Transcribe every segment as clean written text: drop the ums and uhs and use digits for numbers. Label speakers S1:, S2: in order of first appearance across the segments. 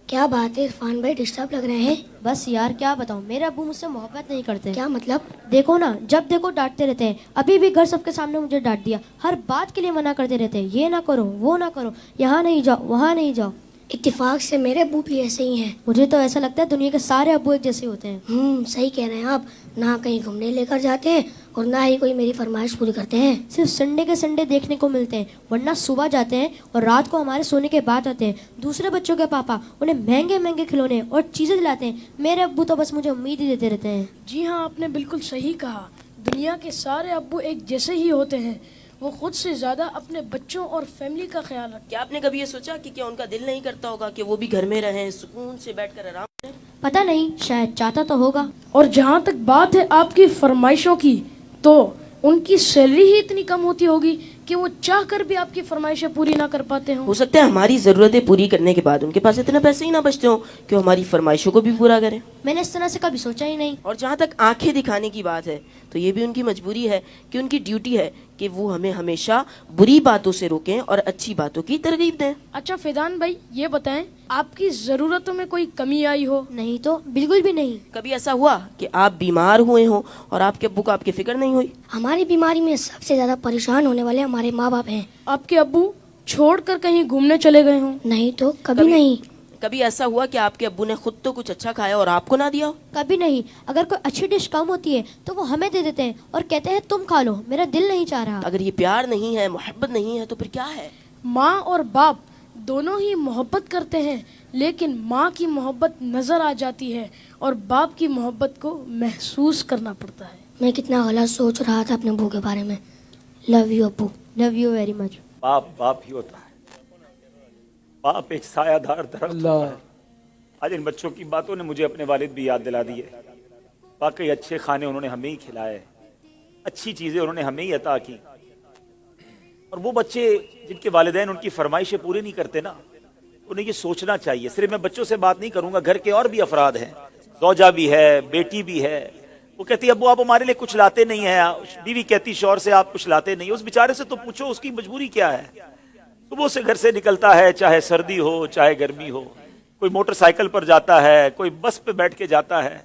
S1: کیا بات ہے عرفان بھائی، ڈسٹرب لگ رہے ہیں؟
S2: بس یار کیا بتاؤں، میرے ابو مجھ سے محبت نہیں کرتے۔
S1: کیا مطلب؟
S2: دیکھو نا، جب دیکھو ڈانٹتے رہتے ہیں۔ ابھی بھی گھر سب کے سامنے مجھے ڈانٹ دیا، ہر بات کے لیے منع کرتے رہتے ہیں، یہ نہ کرو وہ نہ کرو، یہاں نہیں جاؤ وہاں نہیں جاؤ۔
S1: اتفاق سے میرے ابو بھی ایسے ہی ہیں۔
S2: مجھے تو ایسا لگتا ہے دنیا کے سارے ابو ایک جیسے ہوتے ہیں۔
S1: صحیح کہہ رہے ہیں آپ، نہ کہیں گھومنے لے کر جاتے ہیں اور نہ ہی کوئی میری فرمائش پوری کرتے ہیں۔
S2: صرف سنڈے کے سنڈے دیکھنے کو ملتے ہیں، ورنہ صبح جاتے ہیں اور رات کو ہمارے سونے کے بعد آتے ہیں۔ دوسرے بچوں کے پاپا انہیں مہنگے مہنگے کھلونے اور چیزیں دلاتے ہیں، میرے ابو تو بس مجھے امید ہی دیتے رہتے ہیں۔
S3: جی ہاں، آپ نے بالکل صحیح کہا، دنیا کے سارے ابو ایک جیسے ہی ہوتے ہیں۔ وہ خود سے زیادہ اپنے بچوں اور فیملی کا خیال رکھتے ہیں۔
S4: کیا آپ نے کبھی یہ سوچا کہ کیا ان کا دل نہیں کرتا ہوگا کہ وہ بھی گھر میں رہیں، سکون سے بیٹھ کر آرام کریں؟
S2: پتہ نہیں، شاید چاہتا تو ہوگا۔
S3: اور جہاں تک بات ہے آپ کی فرمائشوں کی، تو ان کی سیلری ہی اتنی کم ہوتی ہوگی کہ وہ چاہ کر بھی آپ کی فرمائشیں پوری نہ کر پاتے ہوں۔
S4: ہو سکتا ہے ہماری ضرورتیں پوری کرنے کے بعد ان کے پاس اتنے پیسے ہی نہ بچتے ہوں کہ وہ ہماری فرمائشوں کو بھی پورا کریں۔
S2: میں نے اس طرح سے کبھی سوچا ہی نہیں۔
S4: اور جہاں تک آنکھیں دکھانے کی بات ہے تو یہ بھی ان کی مجبوری ہے کہ ان کی ڈیوٹی ہے کہ وہ ہمیں ہمیشہ بری باتوں سے روکیں اور اچھی باتوں کی ترغیب دیں۔
S3: اچھا فیضان بھائی، یہ بتائیں آپ کی ضرورتوں میں کوئی کمی آئی ہو؟
S2: نہیں تو بالکل بھی نہیں۔
S4: کبھی ایسا ہوا کہ آپ بیمار ہوئے ہوں اور آپ کے ابو کو آپ کی فکر نہیں ہوئی؟
S1: ہماری بیماری میں سب سے زیادہ پریشان ہونے والے ہمارے ماں باپ ہیں۔
S3: آپ کے ابو چھوڑ کر کہیں گھومنے چلے گئے ہوں؟
S1: نہیں تو کبھی نہیں۔
S4: کبھی ایسا ہوا کہ آپ کے ابو نے خود تو کچھ اچھا کھایا اور آپ کو نہ دیا ہو؟
S2: کبھی نہیں۔ اگر کوئی اچھی ڈش کم ہوتی ہے تو وہ ہمیں دے دیتے ہیں اور کہتے ہیں تم کھا لو، میرا دل نہیں چاہ رہا۔
S4: اگر یہ پیار نہیں ہے، محبت نہیں ہے، تو پھر کیا ہے؟
S3: ماں اور باپ دونوں ہی محبت کرتے ہیں، لیکن ماں کی محبت نظر آ جاتی ہے اور باپ کی محبت کو محسوس کرنا پڑتا ہے۔
S1: میں کتنا غلط سوچ رہا تھا اپنے ابو کے بارے میں۔ لو یو ابو۔
S2: Love you very much.
S5: باپ باپ ہی ہوتا ہے، باپ ایک سایہ دار درخت ہوتا ہے۔ آج ان بچوں کی باتوں نے مجھے اپنے والد بھی یاد دلا دی ہے۔ واقعی اچھے کھانے انہوں نے ہمیں ہی کھلائے، اچھی چیزیں انہوں نے ہمیں ہی عطا کی۔ اور وہ بچے جن کے والدین ان کی فرمائشیں پوری نہیں کرتے نا، انہیں یہ سوچنا چاہیے۔ صرف میں بچوں سے بات نہیں کروں گا، گھر کے اور بھی افراد ہیں، زوجہ بھی ہے، بیٹی بھی ہے۔ وہ کہتی ابو آپ ہمارے لیے کچھ لاتے نہیں ہیں، بیوی کہتی شوہر سے آپ کچھ لاتے نہیں۔ اس بیچارے سے تو پوچھو اس کی مجبوری کیا ہے۔ صبح سے گھر سے نکلتا ہے، چاہے سردی ہو چاہے گرمی ہو، کوئی موٹر سائیکل پر جاتا ہے، کوئی بس پہ بیٹھ کے جاتا ہے،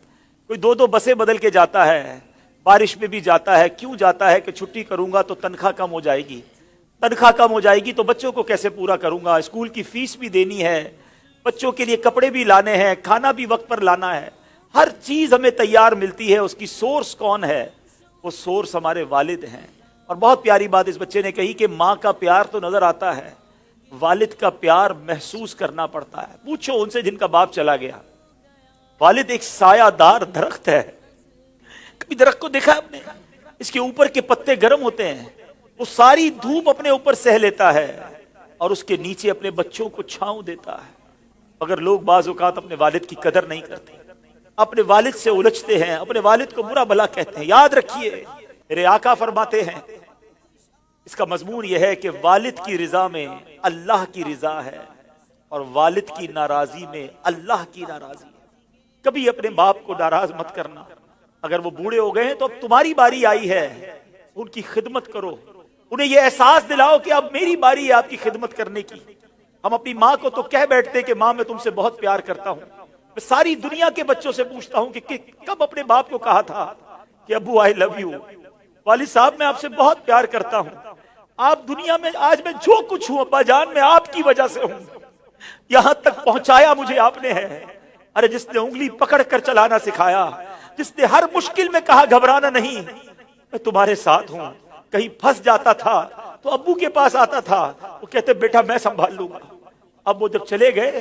S5: کوئی دو بسیں بدل کے جاتا ہے، بارش میں بھی جاتا ہے۔ کیوں جاتا ہے؟ کہ چھٹی کروں گا تو تنخواہ کم ہو جائے گی، تنخواہ کم ہو جائے گی تو بچوں کو کیسے پورا کروں گا، اسکول کی فیس بھی دینی ہے، بچوں کے لیے کپڑے بھی لانے ہیں، کھانا بھی وقت پر لانا ہے۔ ہر چیز ہمیں تیار ملتی ہے۔ اس کی سورس کون ہے؟ وہ سورس ہمارے والد ہیں۔ اور بہت پیاری بات اس بچے نے کہی کہ ماں کا پیار تو نظر آتا ہے، والد کا پیار محسوس کرنا پڑتا ہے۔ پوچھو ان سے جن کا باپ چلا گیا۔ والد ایک سایہ دار درخت ہے۔ کبھی درخت کو دیکھا آپ نے؟ اس کے اوپر کے پتے گرم ہوتے ہیں، وہ ساری دھوپ اپنے اوپر سہ لیتا ہے اور اس کے نیچے اپنے بچوں کو چھاؤں دیتا ہے۔ اگر لوگ بعض اوقات اپنے والد کی قدر نہیں کرتے، اپنے والد سے الجھتے ہیں، اپنے والد کو برا بھلا کہتے ہیں، یاد رکھیے میرے آقا فرماتے ہیں، اس کا مضمون یہ ہے کہ والد کی رضا میں اللہ کی رضا ہے اور والد کی ناراضی میں اللہ کی ناراضی ہے۔ کبھی اپنے باپ کو ناراض مت کرنا۔ اگر وہ بوڑھے ہو گئے ہیں تو اب تمہاری باری آئی ہے، ان کی خدمت کرو، انہیں یہ احساس دلاؤ کہ اب میری باری ہے آپ کی خدمت کرنے کی۔ ہم اپنی ماں کو تو کہہ بیٹھتے کہ ماں میں تم سے بہت پیار کرتا ہوں۔ میں ساری دنیا کے بچوں سے پوچھتا ہوں کہ کب اپنے باپ کو کہا تھا کہ ابو آئی لو یو، والد صاحب میں آپ سے بہت پیار کرتا ہوں، آپ دنیا میں آج میں جو کچھ ہوں ابا جان میں آپ کی وجہ سے ہوں، یہاں تک پہنچایا مجھے آپ نے ہے۔ ارے جس نے انگلی پکڑ کر چلانا سکھایا، جس نے ہر مشکل میں کہا گھبرانا نہیں، میں تمہارے ساتھ ہوں۔ کہیں پھنس جاتا تھا تو ابو کے پاس آتا تھا، وہ کہتے بیٹا میں سنبھال لوں گا۔ اب وہ جب چلے گئے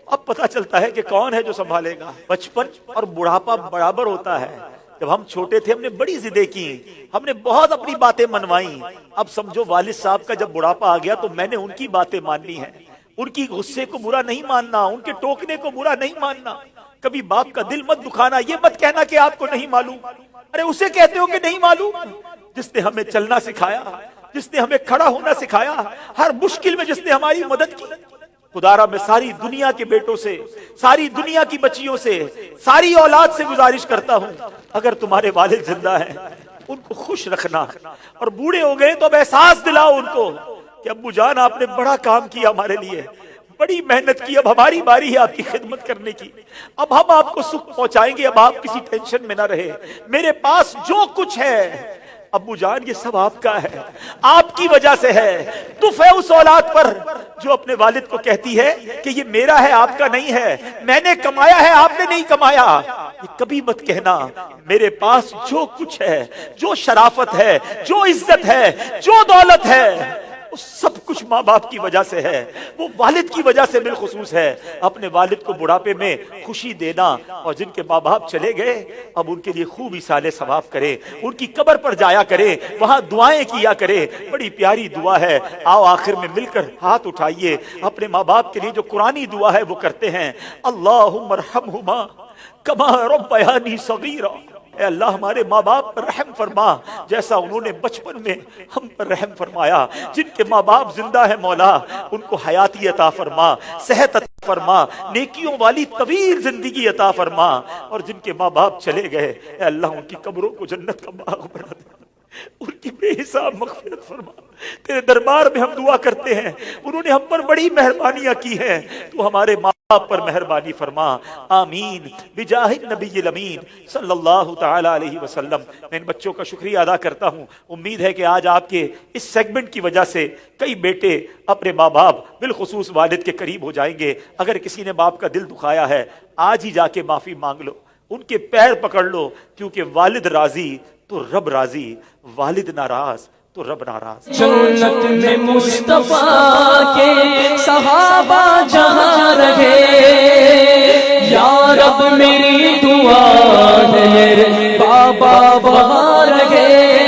S5: اب پتا چلتا ہے کہ کون ہے جو سنبھالے گا۔ بچپن اور بڑھاپا برابر ہوتا ہے۔ جب ہم چھوٹے تھے ہم نے بڑی ضدیں کی، ہم نے بہت اپنی باتیں منوائیں۔ اب سمجھو والد صاحب کا جب بڑھاپا آ گیا تو میں نے ان کی باتیں ماننی ہیں، ان کی غصے کو برا نہیں ماننا، ان کے ٹوکنے کو برا نہیں ماننا۔ کبھی باپ کا دل مت دکھانا، یہ مت کہنا کہ آپ کو نہیں معلوم۔ ارے اسے کہتے ہو کہ نہیں معلوم جس نے ہمیں چلنا سکھایا، جس نے ہمیں کھڑا ہونا سکھایا، ہر مشکل میں جس نے ہماری مدد کی۔ خدارا میں ساری دنیا کے بیٹوں سے، ساری دنیا کی بچیوں سے، ساری اولاد سے گزارش کرتا ہوں اگر تمہارے والد زندہ ہیں ان کو خوش رکھنا، اور بوڑھے ہو گئے تو اب احساس دلاؤ ان کو کہ ابو جان آپ نے بڑا کام کیا ہمارے لیے، بڑی محنت کی، اب ہماری باری ہے آپ کی خدمت کرنے کی، اب ہم آپ کو سکھ پہنچائیں گے، اب آپ کسی ٹینشن میں نہ رہے، میرے پاس جو کچھ ہے ابو جان یہ سب آپ کا ہے، آپ کی وجہ سے ہے۔ تف ہے اس اولاد پر جو اپنے والد کو کہتی ہے کہ یہ میرا ہے آپ کا نہیں ہے، میں نے کمایا ہے آپ نے نہیں کمایا۔ یہ کبھی مت کہنا میرے پاس جو کچھ ہے، جو شرافت ہے، جو عزت ہے، جو دولت ہے، وہ سب کچھ ماں باپ کی وجہ سے ہے، وہ والد کی وجہ سے بالخصوص ہے۔ اپنے والد کو بڑھاپے میں خوشی دینا، اور جن کے ماں باپ چلے گئے اب ان کے لیے خوب ایصال ثواب کرے، ان کی قبر پر جایا کرے، وہاں دعائیں کیا کرے، بڑی پیاری دعا ہے۔ آؤ آخر میں مل کر ہاتھ اٹھائیے، اپنے ماں باپ کے لیے جو قرآنی دعا ہے وہ کرتے ہیں۔ اللہم ارحمہما کما ربیانی صغیرا، اے اللہ ہمارے ماں باپ پر رحم فرما جیسا انہوں نے بچپن میں ہم پر رحم فرمایا۔ جن کے ماں باپ زندہ ہے مولا ان کو حیاتی عطا فرما، صحت عطا فرما، نیکیوں والی طویل زندگی عطا فرما، اور جن کے ماں باپ چلے گئے اے اللہ ان کی قبروں کو جنت کا باغ بنا دے، ان کی بے حساب مغفرت فرما۔ تیرے دربار میں ہم دعا کرتے ہیں، انہوں نے ہم پر بڑی مہربانیاں کی ہیں، تو ہمارے ماں باپ پر مہربانی فرما، آمین بجاہ النبی الامین صلی اللہ تعالی علیہ وسلم۔ میں ان بچوں کا شکریہ ادا کرتا ہوں، امید ہے کہ آج آپ کے اس سیگمنٹ کی وجہ سے کئی بیٹے اپنے ماں باپ بالخصوص والد کے قریب ہو جائیں گے۔ اگر کسی نے باپ کا دل دکھایا ہے آج ہی جا کے معافی مانگ لو، ان کے پیر پکڑ لو، کیونکہ والد راضی تو رب راضی، والد ناراض تو رب ناراض۔
S6: جنت میں مصطفیٰ کے صحابہ جہاں رہے، یا رب میری دعا ہے میرے بابا وہاں رہے۔